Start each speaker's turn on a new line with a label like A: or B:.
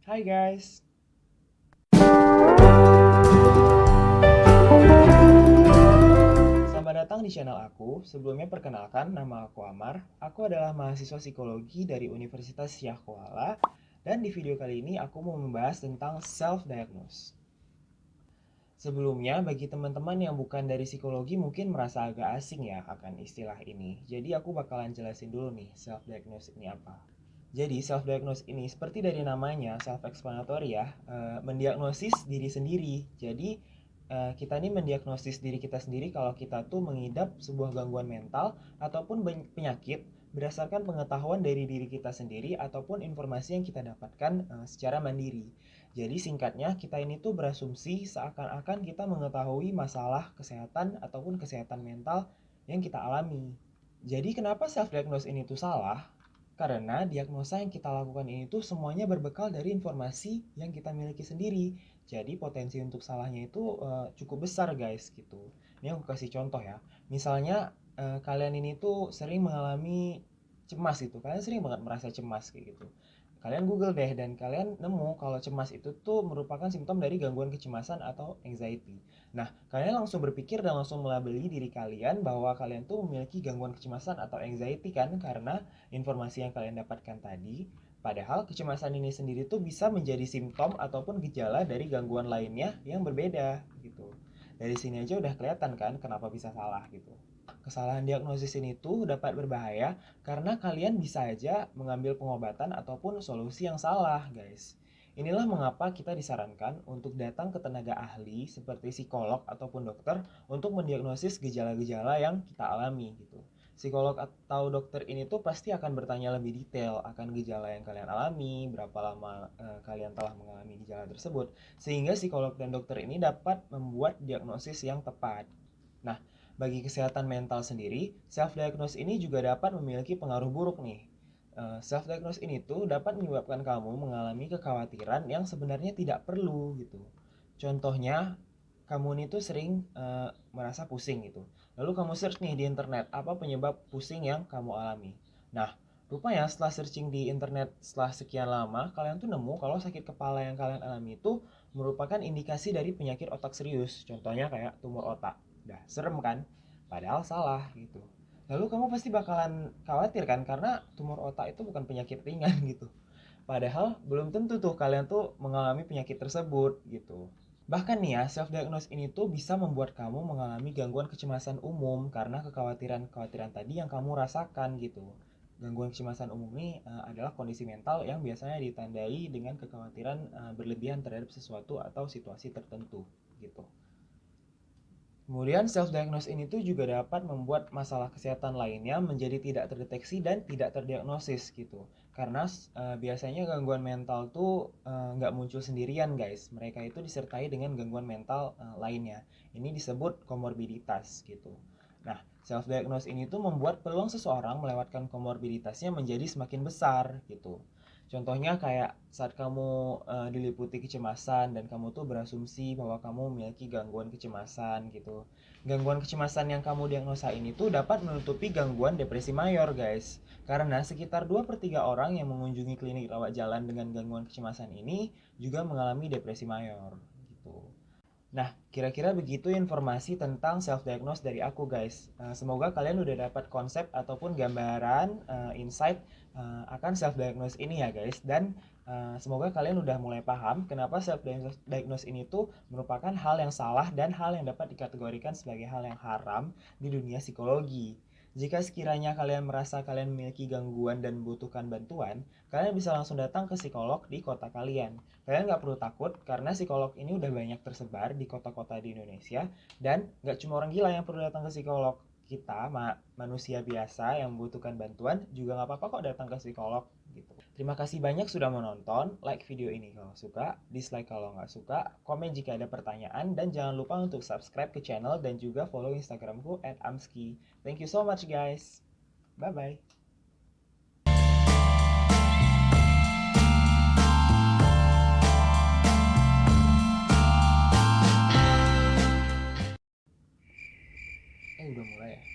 A: Hai guys. Selamat datang di channel aku. Sebelumnya perkenalkan, nama aku Amar. Aku adalah mahasiswa psikologi dari Universitas Syah Kuala. Dan di video kali ini aku mau membahas tentang self-diagnose. Sebelumnya, bagi teman-teman yang bukan dari psikologi mungkin merasa agak asing ya akan istilah ini. Jadi aku bakalan jelasin dulu nih self-diagnose ini apa. Jadi self-diagnose ini seperti dari namanya self-explanatory ya, mendiagnosis diri sendiri. Jadi kita ini mendiagnosis diri kita sendiri kalau kita tuh mengidap sebuah gangguan mental ataupun penyakit berdasarkan pengetahuan dari diri kita sendiri ataupun informasi yang kita dapatkan secara mandiri. Jadi singkatnya kita ini tuh berasumsi seakan-akan kita mengetahui masalah kesehatan ataupun kesehatan mental yang kita alami. Jadi kenapa self-diagnose ini tuh salah? Karena diagnosa yang kita lakukan ini tuh semuanya berbekal dari informasi yang kita miliki sendiri. Jadi potensi untuk salahnya itu cukup besar guys gitu. Ini aku kasih contoh ya. Misalnya kalian ini tuh sering mengalami cemas gitu. Kalian sering banget merasa cemas kayak gitu. Kalian Google deh dan kalian nemu kalau cemas itu tuh merupakan simptom dari gangguan kecemasan atau anxiety. Nah, kalian langsung berpikir dan langsung melabeli diri kalian bahwa kalian tuh memiliki gangguan kecemasan atau anxiety kan karena informasi yang kalian dapatkan tadi. Padahal kecemasan ini sendiri tuh bisa menjadi simptom ataupun gejala dari gangguan lainnya yang berbeda gitu. Dari sini aja udah kelihatan kan kenapa bisa salah gitu. Kesalahan diagnosis ini tuh dapat berbahaya karena kalian bisa aja mengambil pengobatan ataupun solusi yang salah, guys. Inilah mengapa kita disarankan untuk datang ke tenaga ahli seperti psikolog ataupun dokter untuk mendiagnosis gejala-gejala yang kita alami gitu. Psikolog atau dokter ini tuh pasti akan bertanya lebih detail akan gejala yang kalian alami, berapa lama kalian telah mengalami gejala tersebut, sehingga psikolog dan dokter ini dapat membuat diagnosis yang tepat. Nah, bagi kesehatan mental sendiri, self-diagnose ini juga dapat memiliki pengaruh buruk nih. Self-diagnose ini tuh dapat menyebabkan kamu mengalami kekhawatiran yang sebenarnya tidak perlu gitu. Contohnya, kamu ini tuh sering merasa pusing gitu. Lalu kamu search nih di internet, apa penyebab pusing yang kamu alami. Nah, rupanya setelah searching di internet setelah sekian lama, kalian tuh nemu kalau sakit kepala yang kalian alami itu merupakan indikasi dari penyakit otak serius. Contohnya kayak tumor otak. Dah, serem kan? Padahal salah gitu. Lalu kamu pasti bakalan khawatir kan karena tumor otak itu bukan penyakit ringan gitu. Padahal belum tentu tuh kalian tuh mengalami penyakit tersebut gitu. Bahkan nih ya, self-diagnose ini tuh bisa membuat kamu mengalami gangguan kecemasan umum karena kekhawatiran-kekhawatiran tadi yang kamu rasakan gitu. Gangguan kecemasan umum ini adalah kondisi mental yang biasanya ditandai dengan kekhawatiran berlebihan terhadap sesuatu atau situasi tertentu gitu. Kemudian self-diagnose ini tuh juga dapat membuat masalah kesehatan lainnya menjadi tidak terdeteksi dan tidak terdiagnosis gitu. Karena biasanya gangguan mental tuh nggak muncul sendirian guys. Mereka itu disertai dengan gangguan mental lainnya. Ini disebut komorbiditas gitu. Nah, self-diagnose ini tuh membuat peluang seseorang melewatkan komorbiditasnya menjadi semakin besar gitu. Contohnya kayak saat kamu diliputi kecemasan dan kamu tuh berasumsi bahwa kamu memiliki gangguan kecemasan gitu. Gangguan kecemasan yang kamu diagnosa ini tuh dapat menutupi gangguan depresi mayor, guys. Karena sekitar 2/3 orang yang mengunjungi klinik rawat jalan dengan gangguan kecemasan ini juga mengalami depresi mayor gitu. Nah, kira-kira begitu informasi tentang self-diagnose dari aku guys. Semoga kalian udah dapat konsep ataupun gambaran, insight akan self-diagnose ini ya guys. Dan semoga kalian udah mulai paham kenapa self-diagnose ini tuh merupakan hal yang salah dan hal yang dapat dikategorikan sebagai hal yang haram di dunia psikologi. Jika sekiranya kalian merasa kalian memiliki gangguan dan membutuhkan bantuan, kalian bisa langsung datang ke psikolog di kota kalian. Kalian nggak perlu takut karena psikolog ini udah banyak tersebar di kota-kota di Indonesia dan nggak cuma orang gila yang perlu datang ke psikolog. Kita manusia biasa yang membutuhkan bantuan juga nggak apa-apa kok datang ke psikolog gitu. Terima kasih banyak sudah menonton. Like video ini kalau suka, dislike kalau nggak suka, komen jika ada pertanyaan dan jangan lupa untuk subscribe ke channel dan juga follow Instagramku @amski. Thank you so much guys. Bye bye. Udah mulai ya.